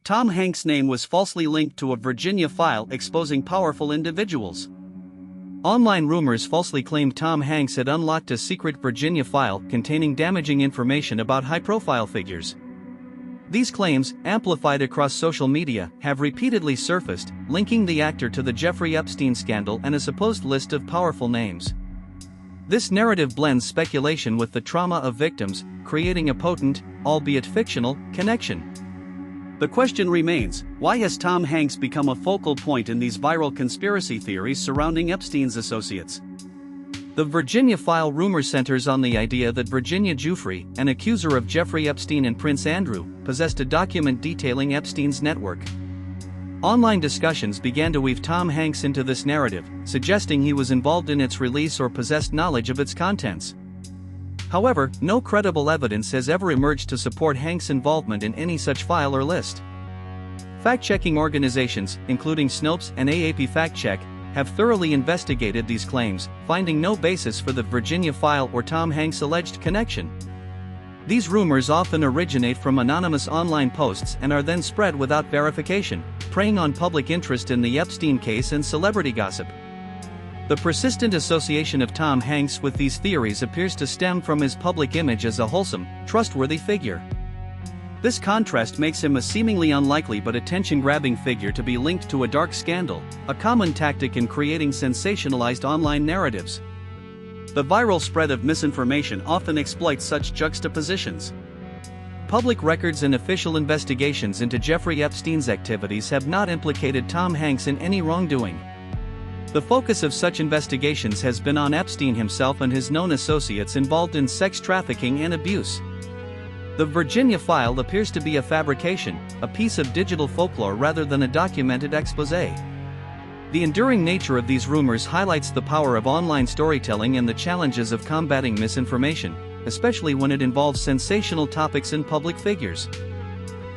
Tom Hanks' name was falsely linked to a Virginia file exposing powerful individuals. Online rumors falsely claimed Tom Hanks had unlocked a secret Virginia file containing damaging information about high-profile figures. These claims, amplified across social media, have repeatedly surfaced, linking the actor to the Jeffrey Epstein scandal and a supposed list of powerful names. This narrative blends speculation with the trauma of victims, creating a potent, albeit fictional, connection. The question remains, why has Tom Hanks become a focal point in these viral conspiracy theories surrounding Epstein's associates? The Virginia file rumor centers on the idea that Virginia Giuffre, an accuser of Jeffrey Epstein and Prince Andrew, possessed a document detailing Epstein's network. Online discussions began to weave Tom Hanks into this narrative, suggesting he was involved in its release or possessed knowledge of its contents. However, no credible evidence has ever emerged to support Hanks' involvement in any such file or list. Fact-checking organizations, including Snopes and AAP Fact Check, have thoroughly investigated these claims, finding no basis for the Virginia file or Tom Hanks' alleged connection. These rumors often originate from anonymous online posts and are then spread without verification, preying on public interest in the Epstein case and celebrity gossip. The persistent association of Tom Hanks with these theories appears to stem from his public image as a wholesome, trustworthy figure. This contrast makes him a seemingly unlikely but attention-grabbing figure to be linked to a dark scandal, a common tactic in creating sensationalized online narratives. The viral spread of misinformation often exploits such juxtapositions. Public records and official investigations into Jeffrey Epstein's activities have not implicated Tom Hanks in any wrongdoing. The focus of such investigations has been on Epstein himself and his known associates involved in sex trafficking and abuse. The Virginia file appears to be a fabrication, a piece of digital folklore rather than a documented exposé. The enduring nature of these rumors highlights the power of online storytelling and the challenges of combating misinformation, especially when it involves sensational topics and public figures.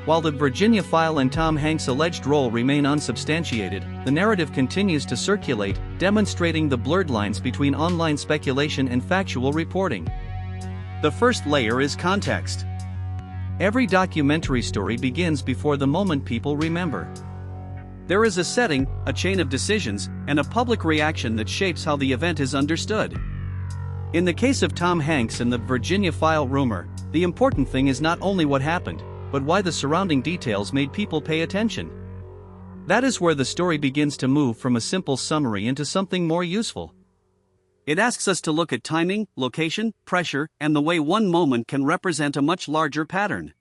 While the Virginia file and Tom Hanks' alleged role remain unsubstantiated, the narrative continues to circulate, demonstrating the blurred lines between online speculation and factual reporting. The first layer is context. Every documentary story begins before the moment people remember. There is a setting, a chain of decisions, and a public reaction that shapes how the event is understood. In the case of Tom Hanks and the Virginia file rumor, the important thing is not only what happened, but why the surrounding details made people pay attention. That is where the story begins to move from a simple summary into something more useful. It asks us to look at timing, location, pressure, and the way one moment can represent a much larger pattern.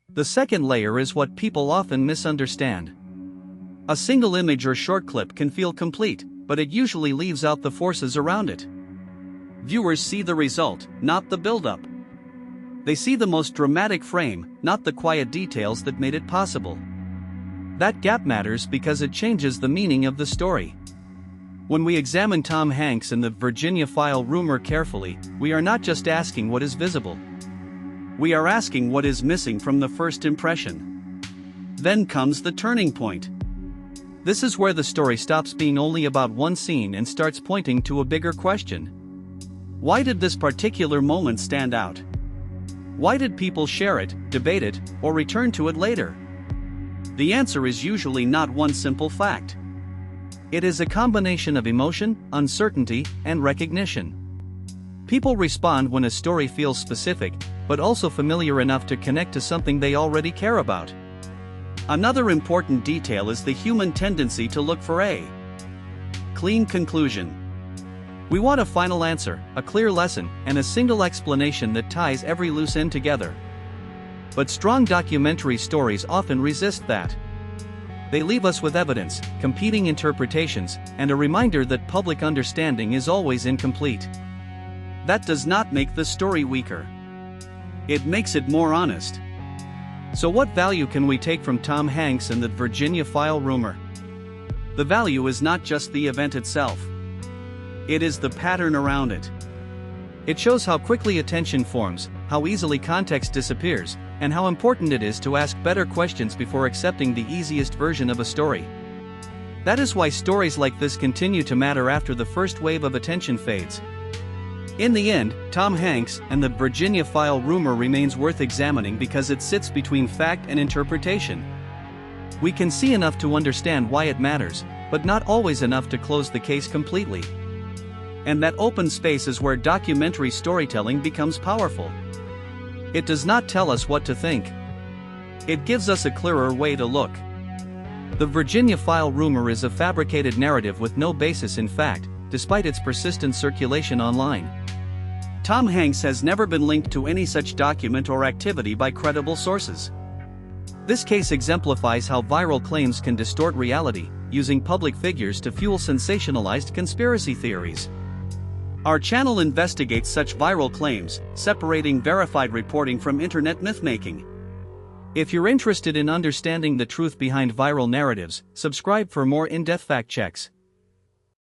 The second layer is what people often misunderstand. A single image or short clip can feel complete, but it usually leaves out the forces around it. Viewers see the result, not the build-up. They see the most dramatic frame, not the quiet details that made it possible. That gap matters because it changes the meaning of the story. When we examine Tom Hanks and the Virginia file rumor carefully, we are not just asking what is visible. We are asking what is missing from the first impression. Then comes the turning point. This is where the story stops being only about one scene and starts pointing to a bigger question. Why did this particular moment stand out? Why did people share it, debate it, or return to it later? The answer is usually not one simple fact. It is a combination of emotion, uncertainty, and recognition. People respond when a story feels specific, but also familiar enough to connect to something they already care about. Another important detail is the human tendency to look for a clean conclusion. We want a final answer, a clear lesson, and a single explanation that ties every loose end together. But strong documentary stories often resist that. They leave us with evidence, competing interpretations, and a reminder that public understanding is always incomplete. That does not make the story weaker. It makes it more honest. So what value can we take from Tom Hanks and the Virginia file rumor? The value is not just the event itself. It is the pattern around it. It shows how quickly attention forms, how easily context disappears, and how important it is to ask better questions before accepting the easiest version of a story. That is why stories like this continue to matter after the first wave of attention fades. In the end, Tom Hanks and the Virginia file rumor remains worth examining because it sits between fact and interpretation. We can see enough to understand why it matters, but not always enough to close the case completely. And that open space is where documentary storytelling becomes powerful. It does not tell us what to think. It gives us a clearer way to look. The Virginia file rumor is a fabricated narrative with no basis in fact, despite its persistent circulation online. Tom Hanks has never been linked to any such document or activity by credible sources. This case exemplifies how viral claims can distort reality, using public figures to fuel sensationalized conspiracy theories. Our channel investigates such viral claims, separating verified reporting from internet myth-making. If you're interested in understanding the truth behind viral narratives, subscribe for more in-depth fact checks.